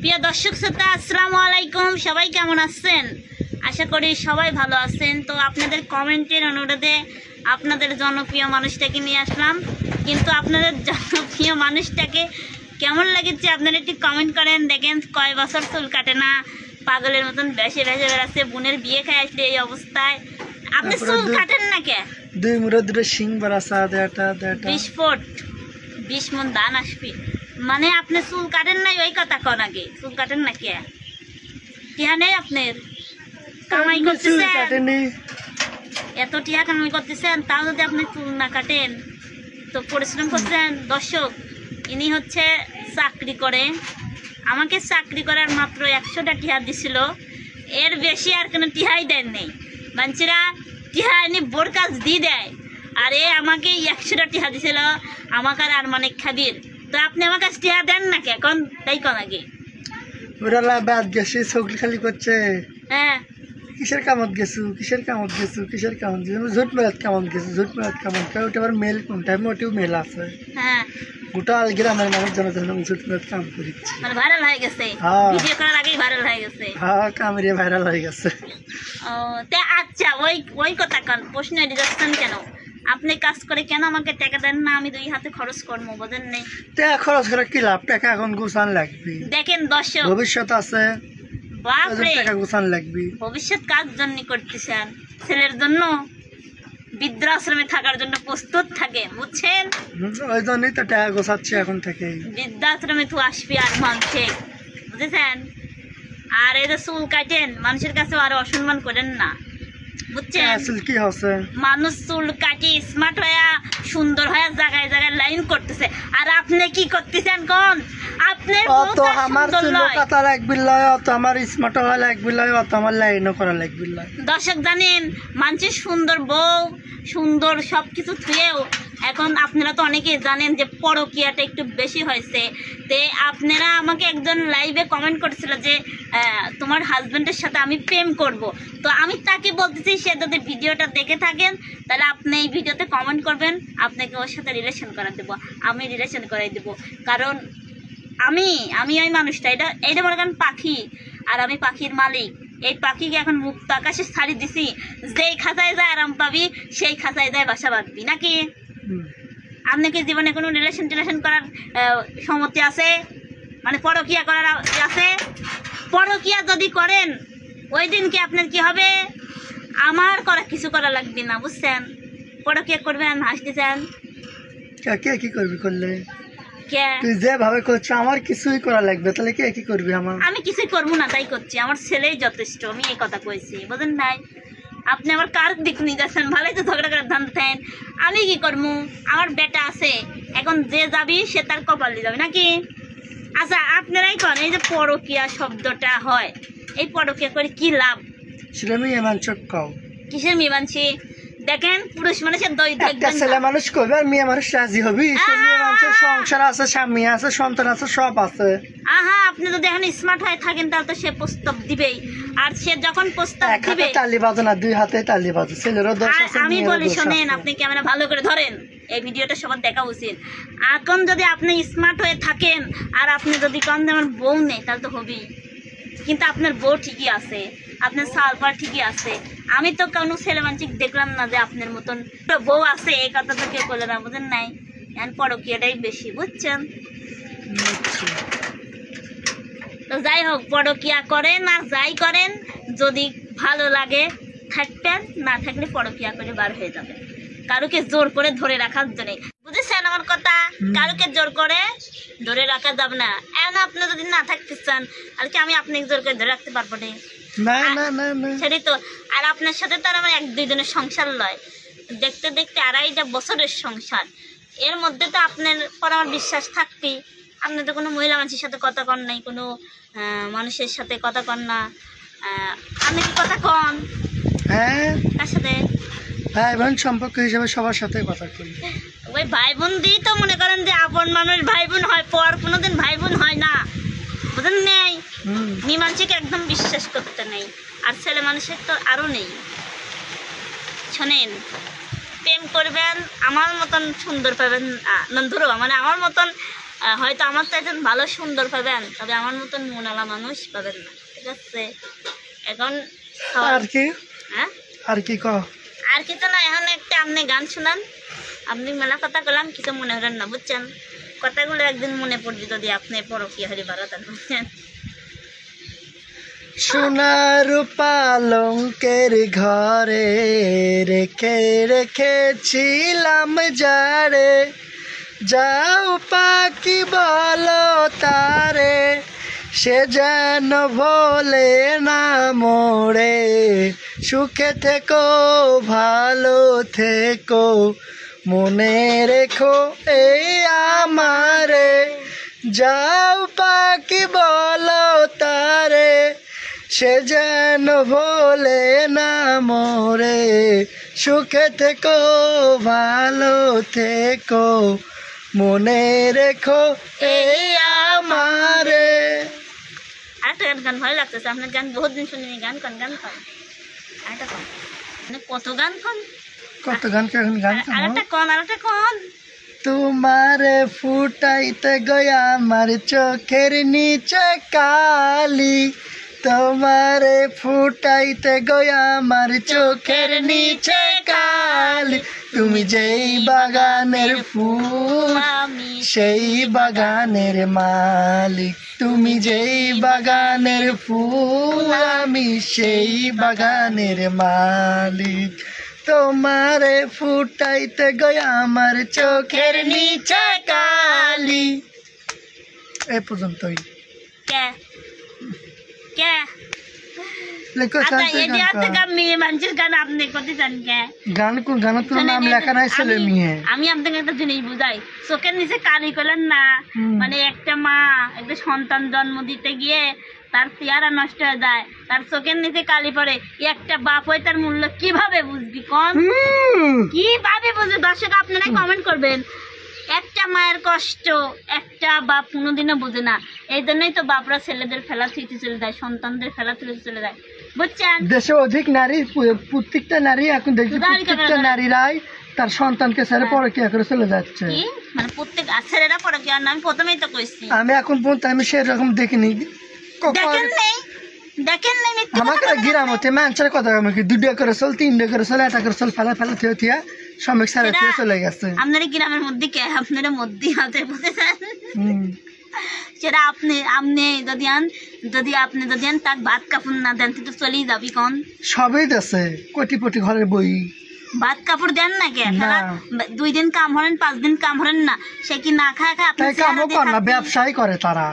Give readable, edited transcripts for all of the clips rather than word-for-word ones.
প্রিয় দর্শক শ্রোতা, আসসালামু আলাইকুম। সবাই কেমন আছেন? আশা করি সবাই ভালো আছেন। তো আপনাদের কমেন্টের অনুরোধে আপনাদের জনপ্রিয় মানুষটাকে নিয়ে আসলাম, কিন্তু আপনাদের জনপ্রিয় মানুষটাকে কেমন লাগছে আপনারা একটু কমেন্ট করেন। দেখেন কয় বছর চুল কাটে না, পাগলের মতন ভেসে ভেসে বেড়াচ্ছে। বোনের বিয়ে খাই আসলে এই অবস্থায়। আপনি চুল কাটেন না কে? দুই মুড়ো দুটো শিং বাড়াছা দেটা 20 ফুট 20 মন ধান আসবি, মানে আপনি চুল কাটেন নাই ওই কথা কন আগে। চুল কাটেন না কে? টিহা নেই আপনার? কামাই করতেছেন, এত টিহা কামাই করতেছেন, তাও যদি আপনি চুল না কাটেন তো পরিশ্রম করছেন। দর্শক, ইনি হচ্ছে চাকরি করে, আমাকে চাকরি করার মাত্র 100টা টিহা দিছিল, এর বেশি আর কোনো টিহাই দেন নেই। মানুষেরা টিহা এনে বোর কাজ দিয়ে দেয়, আর এ আমাকে 100টা টিহা দিছিল, আমাকে আর মানে খাবির। তো আপনি আমার কাছে টিহা দেন না কে? এখন তাই কোন আগে ওরা বাদ গেছে, চোখলি খালি করছে। হ্যাঁ, কিসের কামত গেছু, কিসের কামত গেছু, কিসের কামত গেছু, ঝুট মেলাত কামত গেছু, ঝুট মেলাত কামত খায়। ওটা আবার মেল কোনটা? ওটিও মেল আছে। হ্যাঁ, গোটা গ্রামের মানুষ জনজন ঝুট মেলাত কাম করিচ্ছে। মানে ভাইরাল হয়ে গেছে, ভিডিও করার আগেই ভাইরাল হয়ে গেছে। হ্যাঁ, কামেরিয়া ভাইরাল হয়ে গেছে। ও তে আচ্ছা, ওই কথা কান প্রশ্ন যাচ্ছেন কেন? আপনি কাজ করে কেন আমাকে টাকা দেন না? আমি 2 হাতে খরচ করবো, বোঝেন নেই? টাকা খরচ করে কি লাভ? টাকা এখন গুছান লাগবে। দেখেন দর্শক, ভবিষ্যৎ আছে, বাপরে, টাকা গুছান লাগবে। ভবিষ্যৎ কাজ জন্য করতেছেন? ছেলের জন্য, বৃদ্ধাশ্রমে থাকার জন্য প্রস্তুত থাকে, বুঝছেন? ওই জন্যই তো টাকা গোছাচ্ছে এখন থেকে। বৃদ্ধাশ্রমে তো আসবি আর মানুষে, বুঝেছেন? আর এই যে চুল কাটেন, মানুষের কাছে আরো অসম্মান করেন না, বুঝছেন? কি হচ্ছে, মানুষ চুল কাটি স্মার্ট হয়ে সুন্দর হয়ে জায়গায় জায়গায় লাইন করতেছে, আর আপনি কি করতেছেন কোন? আপনার অত আমার চুল কাটা লাগবে লয়, অত আমার স্মার্ট হওয়া লাগবে লয়, অত আমার লাইনও করা লাগবে লয়। দর্শক জানেন, মানুষের সুন্দর বউ, সুন্দর সবকিছু থুয়েও এখন আপনারা তো অনেকেই জানেন যে পরকীয়াটা একটু বেশি হয়েছে। তে আপনারা আমাকে একজন লাইভে কমেন্ট করছিল যে তোমার হাজবেন্ডের সাথে আমি প্রেম করব। তো আমি তাকে বলতেছি, সে যদি ভিডিওটা দেখে থাকেন তাহলে আপনি এই ভিডিওতে কমেন্ট করবেন, আপনাকে ওর সাথে রিলেশন করা দেবো, আমি রিলেশন করাই দেবো। কারণ আমি ওই মানুষটা, এটা মনে করেন পাখি, আর আমি পাখির মালিক। এই পাখিকে এখন মুক্ত আকাশে ছাড়ি দিছি, যেই খাঁচায় যায় আরাম পাবি, সেই খাঁচায় যায় বাসা বাঁধবি নাকি? আপনাকে জীবনে কোনো রিলেশন করার সম্মতি আছে? মানে পরকীয়া করার আছে? পরকীয়া যদি করেন ওই দিন কি আপনার কি হবে? আমার কিছু করা লাগবে না, বুঝছেন? পরকীয়া করবেন, হাসতে চান, কে কি করবি করলে? কে? তুই যেভাবে করছো আমার কিছুই করা লাগবে, তাহলে কে কি করবি? আমি কিছুই করবো না, তাই করছি। আমার ছেলেই যথেষ্ট, আমি এই কথা কইছি, বুঝেন নাই? আপনি আমার কার দিক নিয়ে যাচ্ছেন? ভালোই তো ঝগড়া করে ধান দেন। আমি কি করবো? আমার বেটা আছে, এখন যে যাবি সে তার কপাল দিয়ে যাবে নাকি? আচ্ছা, আপনারাই করেন, এই যে পরকীয়া শব্দটা হয়, এই পরকীয়া করে কি লাভ? সেটা মেয়ে মানুষ কও। কিসের মেয়ে মানছি? দেখেন, পুরুষ মানুষের দই দেখবেন, ছেলে মানুষ করবে আর মেয়ে মানুষ রাজি হবি? মেয়ে মানুষের সংসার আছে, স্বামী আছে, সন্তান আছে, সব আছে। আহা, আপনি যদি এখন স্মার্ট হয়ে থাকেন তাহলে তো সে প্রস্তাব দিবেই, আর সে যখন প্রস্তাব দিবে তালি বাজে না, 2 হাতে তালি বাজে। ছেলেরও দোষ আছে, আমি বলি শোনেন, আপনি ক্যামেরা ভালো করে ধরেন, এই ভিডিওটা সবার দেখা উচিত। এখন যদি আপনি স্মার্ট হয়ে থাকেন আর আপনি যদি কম যে আমার বউ নেই, তাহলে তো হবেই। কিন্তু আপনার বউ ঠিকই আছে, আপনার সালপার ঠিকই আছে। আমি তো কোনো ছেলে মানসিক দেখলাম না যে আপনার মতন বউ আছে, এই কথা তো কেউ বলে না, বুঝেন নাই? এখন পরকীয়াটাই বেশি, বুঝছেন? তো যাই হোক, পরকীয়া করেন আর যাই করেন, যদি ভালো লাগে থাকবেন, না থাকলে পরকীয়া করে বার হয়ে যাবে। কারোকে জোর করে ধরে রাখার জন্য, বুঝেছেন আমার কথা? কারোকে জোর করে ধরে রাখা যাবে না। এখন আপনি যদি না থাকতে চান, আর কি আমি আপনাকে জোর করে ধরে রাখতে পারবো না? সেটাই তো। আর আপনার সাথে তো আর আমার 1-2 দিনের সংসার নয়, দেখতে দেখতে 2.5 বছরের সংসার। এর মধ্যে তো আপনার পর আমার বিশ্বাস থাকবেই। আপনি তো কোনো মহিলা মানুষের সাথে কথা কন নাই, কোনো মানুষের সাথে কথা কন না। আপনি কি কথা কন? হ্যাঁ, কার সাথে? ভাই বোন সম্পর্ক হিসেবে সবার সাথে কথা কই। ওই ভাই বোন দিয়েই তো মনে করেন যে আপন মানুষ ভাই বোন হয়, পর কোনোদিন ভাই বোন হয় না, বুঝেন নেই? মেয়ে মানুষকে একদম বিশ্বাস করতে নেই, আর ছেলে মানুষের তো আরও নেই। শোনেন, প্রেম করবেন, আমার মতন সুন্দর পাবেন, ধরো মানে আমার মতন হয়তো আমার চাইতে ভালো সুন্দর পাবেন, তবে আমার মতন মনালা মানুষ পাবেন না, ঠিক আছে? এখন আর কি হ্যাঁ আর কি কও? আর কিছু না, এখন একটা আপনি গান শুনান। আপনি মেলা কথা বললাম, কিছু মনে করেন না, বুঝছেন? কথাগুলো একদিন মনে পড়বে যদি আপনি পরকীয়া হলে বাড়াতেন, বুঝছেন? সোনার পালঙ্কের ঘরে রেখে রেখেছিলাম যারে, যাও পাখি বলো তারে, সে যেন ভোলে না মোরে। সুখে থেকো ভালো থেকো, মনে রেখো এই আমারে, যাও পাখি বলো তারে, সে যেন ভোলে না মোরে। সুখে থেকো ভালো থেকো, মনে রেখো এই আমারে। আরেকটা গান ভালো লাগতেছে আপনার, গান বহুত দিন শুনিনি, গান কন আরেকটা কন, মানে কত গান কন, কত গান এখন গান আরেকটা কন। তোমারে ফুটাইতে গয়া আমার চোখের নিচে কালি, তোমারে ফুটাইতে গয়া আমার চোখের নিচে কালি, তুমি যেই বাগানের ফুল আমি সেই বাগানের মালিক, তুমি যেই বাগানের ফুল আমি সেই বাগানের মালিক, তোমারে ফুটাইতে গয়া আমার চোখের নিচে কালি। এ পর্যন্তই। কে কে লেখো আচ্ছা, শান্তি এটি আছে গান, মেয়ে মানুষের গান আপনি করতে চান কে? গান কোন গান তোর নাম লেখা নাই ছেলে মেয়ে। আমি আপনাকে একটা জিনিস বুঝাই, চোখের নিচে কালি করলেন না, মানে একটা মা একটা সন্তান জন্ম দিতে গিয়ে তার চেহারা নষ্ট হয়ে যায়, তার চোখের নিচে কালি পড়ে, একটা বাপ হয়ে তার মূল্য কিভাবে বুঝবি কোন? কিভাবে বুঝবে? দর্শক আপনারা কমেন্ট করবেন। একটা মায়ের কষ্ট একটা বাপ কোনোদিনও বোঝে না, এই জন্যই তো বাপরা ছেলেদের ফেলা থুইতে চলে যায়, সন্তানদের ফেলা থুইতে চলে যায়, বুঝছেন? দেশে অধিক নারী, প্রত্যেকটা নারী এখন দেখছি প্রত্যেকটা নারীরাই তার সন্তানকে ছেড়ে পরকীয়া করে চলে যাচ্ছে। কি মানে প্রত্যেক ছেলেরা পরকীয়া না? আমি প্রথমেই তো কইছি, আমি এখন পর্যন্ত আমি সেরকম দেখিনি। দেখেন নাই মিথ্যে আমাকে কথা বলবেন না। গ্রামতে মানুষের কথা আমাকে 2টা করে চল 3টা করে চল 1টা করে চল ফেলা থিয়া শ্রমিক ছেড়ে সেটা চলে গেছে। আপনার গ্রামের মধ্যে কে আপনার মধ্যেই আছে, বুঝেছেন? সেটা আপনি যদি আপনি তাক ভাত কাপড় না দেন তো চলেই যাবি কোন? সবই দেশে কোটিপটি ঘরের বই, ভাত কাপড় দেন না কে? না। 2 দিন কাম হরেন 5 দিন কাম হরেন না, সে কি না খায় আপনি তাই কামও কর না, ব্যবসায় করে তারা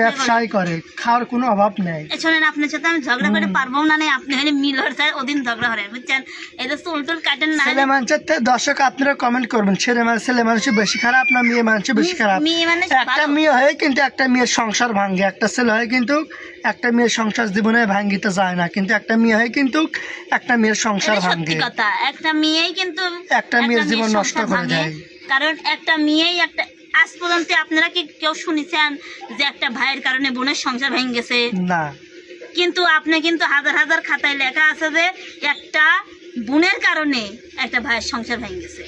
ব্যবসায় করে, খাওয়ার কোনো অভাব নেই। শোনেন, আপনার সাথে আমি ঝগড়া করে পারবো না, আপনি হলে মিল হচ্ছে ওদিন ঝগড়া হরেন, বুঝছেন? এটা চুল টুল কাটেন না। ছেলে মানুষের দর্শক আপনারা কমেন্ট করবেন, ছেলে মানুষ বেশি খারাপ না মেয়ে মানুষ বেশি খারাপ? মেয়ে মানুষ একটা মেয়ে হয়ে কিন্তু একটা মেয়ের সংসার ভাঙ্গে, একটা ছেলে হয় কিন্তু একটা মেয়ের সংসার জীবনে ভাঙ্গিতে যায় না, কিন্তু একটা মেয়ে হয় কিন্তু একটা মেয়ের সংসার এটা সত্যি ভাঙ্গে, কথা, একটা মেয়েই কিন্তু একটা মেয়ের জীবন নষ্ট সংসার করে ভাঙে। দেয়। কারণ একটা মেয়েই একটা, আজ পর্যন্ত আপনারা কি কেউ শুনেছেন যে একটা ভাইয়ের কারণে বোনের সংসার ভেঙে গেছে? না। কিন্তু আপনি কিন্তু হাজার হাজার খাতায় লেখা আছে যে একটা বোনের কারণে একটা ভাইয়ের সংসার ভেঙে গেছে।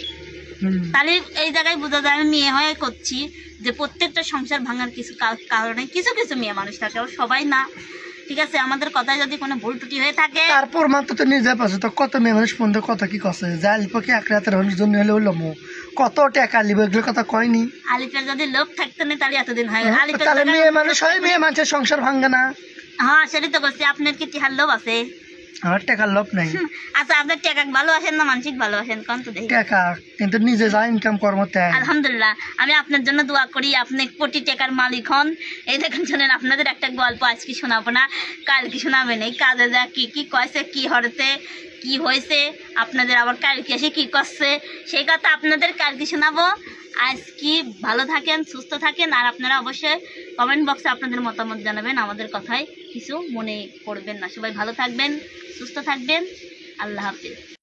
তাহলে এই জায়গায় বোঝা যায়, আমি মেয়ে হয়ে করছি যে প্রত্যেকটা সংসার ভাঙার কিছু কারণে কিছু কিছু মেয়ে মানুষ থাকে, সবাই না, ঠিক আছে? আমাদের কথায় যদি কোনো ভুল ত্রুটি হয়ে থাকে, তারপর মাত্র তো নিজে পাচ্ছে তো কত মেয়ে মানুষ ফোন দিয়ে কথা কি কছে যে আলিপকে এক রাতের জন্য হলে হলো কত টাকা লিবে, এগুলো কথা কয়নি। আলিফের যদি লোভ থাকতো না তাহলে এতদিন হয়। আলিফের তাহলে মেয়ে মানুষ হয়, মেয়ে মানুষের সংসার ভাঙ্গে না। হ্যাঁ, সেটাই তো করছি। আপনার কি টিহার লোভ আছে? আমার টাকার লোভ নাই। আচ্ছা, আপনার টাকা ভালোবাসেন না মানসিক ভালোবাসেন কোন তো দেখি? টাকা কিন্তু নিজে যা ইনকাম কর্ম তাই। আলহামদুলিল্লাহ, আমি আপনার জন্য দোয়া করি, আপনি কোটি টাকার মালিক হন। এই দেখেন, শোনেন, আপনাদের একটা গল্প আজকে শোনাবো না, কালকে শোনাবেন। এই কাজে যা কি কি কয়েছে, কি হরেছে, কি হয়েছে, আপনাদের আবার কালকে এসে কি করছে, সেই কথা আপনাদের কালকে শোনাবো। আজ কি ভালো থাকেন, সুস্থ থাকেন, আর আপনারা অবশ্যই কমেন্ট বক্সে আপনাদের মতামত জানাবেন, আমাদের কথায় কিছু মনে করবেন না। সবাই ভালো থাকবেন, সুস্থ থাকবেন, আল্লাহ হাফিজ।